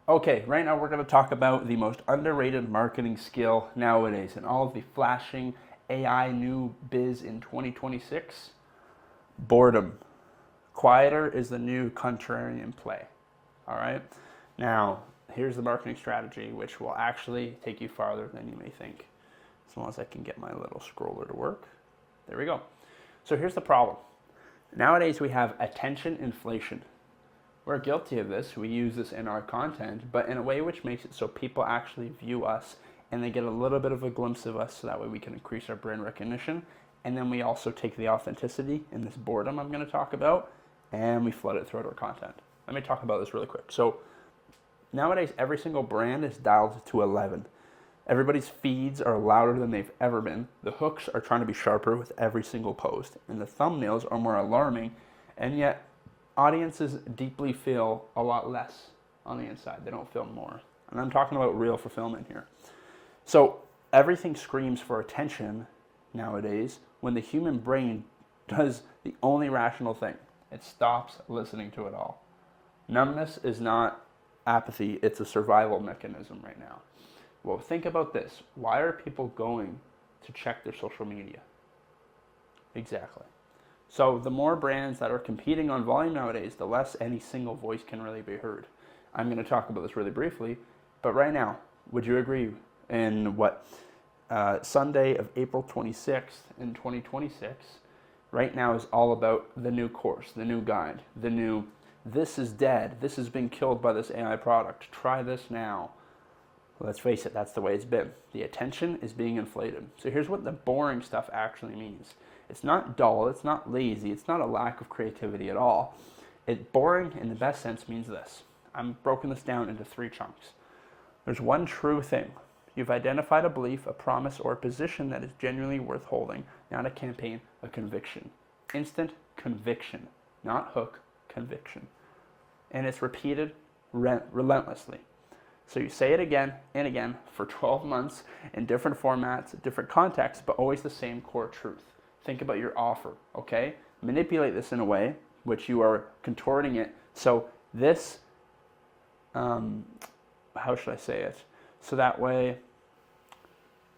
Okay, right now we're going to talk about the most underrated marketing skill nowadays and all of the flashing AI new biz in 2026. Boredom. Quieter is the new contrarian play. All right? Now, here's the marketing strategy, which will actually take you farther than you may think. As long as I can get my little scroller to work. There we go. So here's the problem. Nowadays we have attention inflation. We're guilty of this. We use this in our content, but in a way which makes it so people actually view us and they get a little bit of a glimpse of us so that way we can increase our brand recognition. And then we also take the authenticity in this boredom I'm going to talk about and we flood it throughout our content. Let me talk about this really quick. So nowadays, every single brand is dialed to 11. Everybody's feeds are louder than they've ever been. The hooks are trying to be sharper with every single post. And the thumbnails are more alarming. And yet, audiences deeply feel a lot less on the inside. They don't feel more. And I'm talking about real fulfillment here. So everything screams for attention nowadays when the human brain does the only rational thing. It stops listening to it all. Numbness is not apathy, it's a survival mechanism right now. Well, think about this. Why are people going to check their social media? Exactly. So the more brands that are competing on volume nowadays, the less any single voice can really be heard. I'm going to talk about this really briefly, but right now, would you agree in Sunday of April 26th in 2026, right now is all about the new course, the new guide, the new, this is dead, this has been killed by this AI product, try this now. Let's face it, that's the way it's been. The attention is being inflated. So here's what the boring stuff actually means. It's not dull, it's not lazy, it's not a lack of creativity at all. Boring in the best sense means this. I'm broken this down into 3 chunks. There's one true thing. You've identified a belief, a promise, or a position that is genuinely worth holding, not a campaign, a conviction. Instant conviction, not hook, conviction. And it's repeated relentlessly. So you say it again and again for 12 months in different formats, different contexts, but always the same core truth. Think about your offer, okay? Manipulate this in a way which you are contorting it. So this, how should I say it? So that way,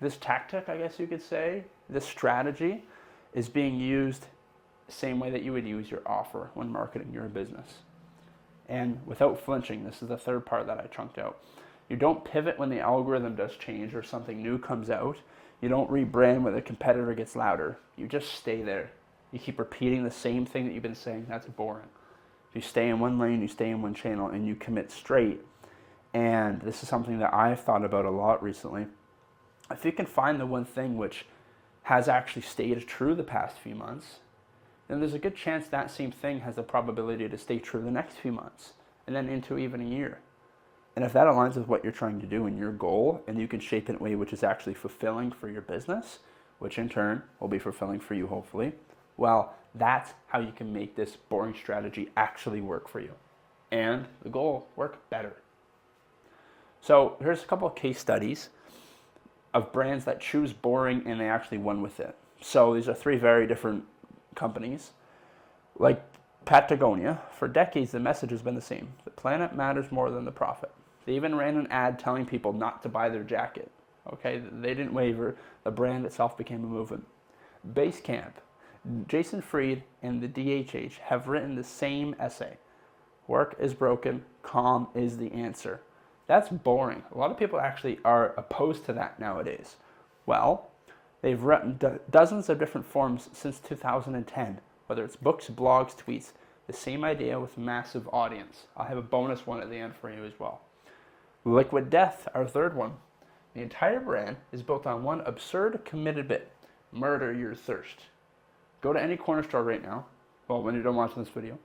this tactic, I guess you could say, this strategy is being used the same way that you would use your offer when marketing your business. And without flinching, this is the third part that I chunked out. You don't pivot when the algorithm does change or something new comes out. You don't rebrand when the competitor gets louder. You just stay there. You keep repeating the same thing that you've been saying. That's boring. If you stay in one lane, you stay in one channel, and you commit straight. And this is something that I've thought about a lot recently. If you can find the one thing which has actually stayed true the past few months, then there's a good chance that same thing has the probability to stay true the next few months, and then into even a year. And if that aligns with what you're trying to do and your goal, and you can shape it in a way which is actually fulfilling for your business, which in turn will be fulfilling for you hopefully, well, that's how you can make this boring strategy actually work for you. And the goal, work better. So here's a couple of case studies of brands that choose boring and they actually won with it. So these are 3 very different companies. Like Patagonia, for decades the message has been the same. The planet matters more than the profit. They even ran an ad telling people not to buy their jacket. Okay, they didn't waver. The brand itself became a movement. Basecamp, Jason Fried and the DHH have written the same essay. Work is broken, calm is the answer. That's boring. A lot of people actually are opposed to that nowadays. Well, they've written dozens of different forms since 2010, whether it's books, blogs, tweets, the same idea with massive audience. I'll have a bonus one at the end for you as well. Liquid Death, our third one. The entire brand is built on one absurd committed bit: murder your thirst. Go to any corner store right now, well, when you're done watching this video,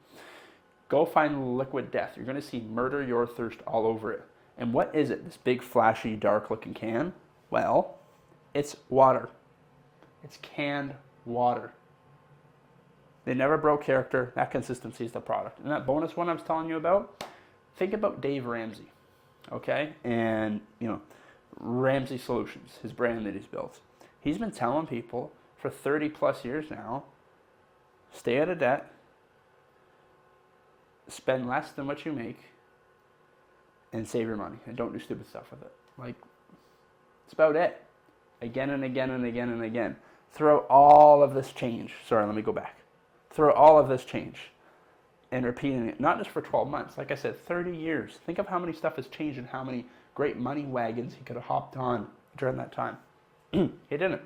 go find Liquid Death. You're going to see murder your thirst all over it. And what is it, this big flashy dark looking can? Well, it's water. It's canned water. They never broke character. That consistency is the product. And that bonus one I was telling you about, think about Dave Ramsey, okay? And, Ramsey Solutions, his brand that he's built. He's been telling people for 30 plus years now, stay out of debt, spend less than what you make, and save your money and don't do stupid stuff with it. Like, it's about it. Again and again and again and again. Throw all of this change. Sorry, let me go back. Throw all of this change and repeating it, not just for 12 months. Like I said, 30 years. Think of how many stuff has changed and how many great money wagons he could have hopped on during that time. He didn't.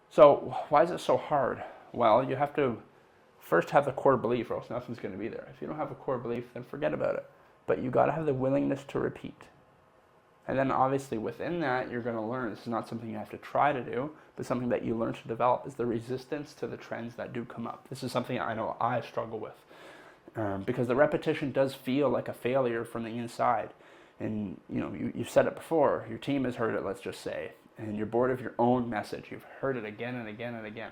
So why is it so hard? Well, you have to first have the core belief or else nothing's going to be there. If you don't have a core belief, then forget about it. But you got to have the willingness to repeat. And then obviously within that, you're going to learn. This is not something you have to try to do, but something that you learn to develop is the resistance to the trends that do come up. This is something I know I struggle with because the repetition does feel like a failure from the inside. And you've said it before. Your team has heard it, let's just say, and you're bored of your own message. You've heard it again and again and again.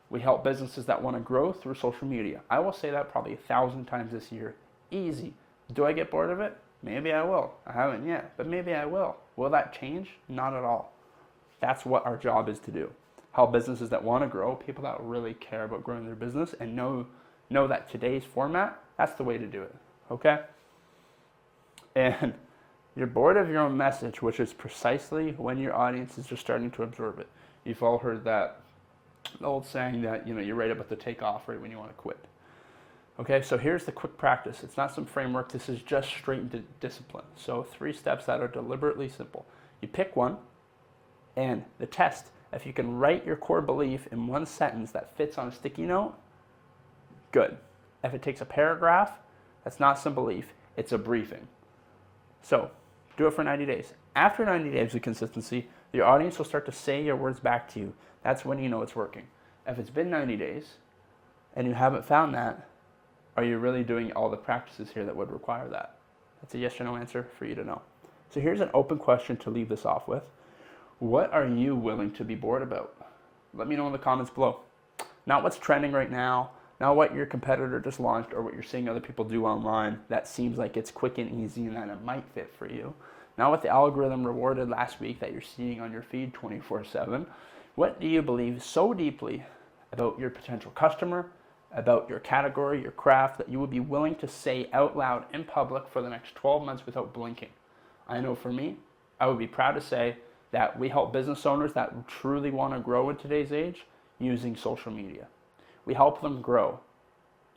We help businesses that want to grow through social media. I will say that probably 1,000 times this year. Easy. Do I get bored of it? Maybe I will. I haven't yet, but maybe I will. Will that change? Not at all. That's what our job is to do. Help businesses that want to grow, people that really care about growing their business and know that today's format, that's the way to do it. Okay? And you're bored of your own message, which is precisely when your audience is just starting to absorb it. You've all heard that old saying that, you're right about to take off right when you want to quit. Okay, so here's the quick practice. It's not some framework. This is just straight discipline. So 3 steps that are deliberately simple. You pick one, and the test, if you can write your core belief in one sentence that fits on a sticky note, good. If it takes a paragraph, that's not some belief. It's a briefing. So do it for 90 days. After 90 days of consistency, your audience will start to say your words back to you. That's when you know it's working. If it's been 90 days and you haven't found that, are you really doing all the practices here that would require that? That's a yes or no answer for you to know. So here's an open question to leave this off with. What are you willing to be bored about? Let me know in the comments below. Not what's trending right now, not what your competitor just launched or what you're seeing other people do online that seems like it's quick and easy and that it might fit for you. Not what the algorithm rewarded last week that you're seeing on your feed 24/7. What do you believe so deeply about your potential customer, about your category, your craft, that you would be willing to say out loud in public for the next 12 months without blinking? I know for me, I would be proud to say that we help business owners that truly want to grow in today's age using social media. We help them grow.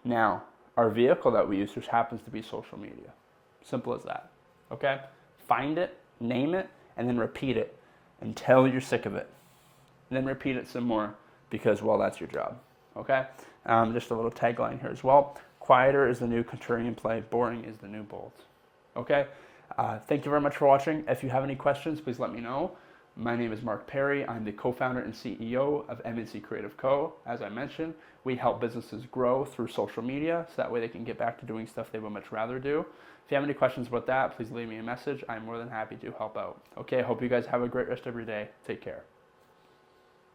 Now, our vehicle that we use just happens to be social media. Simple as that. Okay? Find it, name it, and then repeat it until you're sick of it. And then repeat it some more because, well, that's your job. Okay? Just a little tagline here as well. Quieter is the new contrarian play. Boring is the new bold. Okay? Thank you very much for watching. If you have any questions, please let me know. My name is Mark Perry. I'm the co-founder and CEO of MNC Creative Co. As I mentioned, we help businesses grow through social media so that way they can get back to doing stuff they would much rather do. If you have any questions about that, please leave me a message. I'm more than happy to help out. Okay, I hope you guys have a great rest of your day. Take care.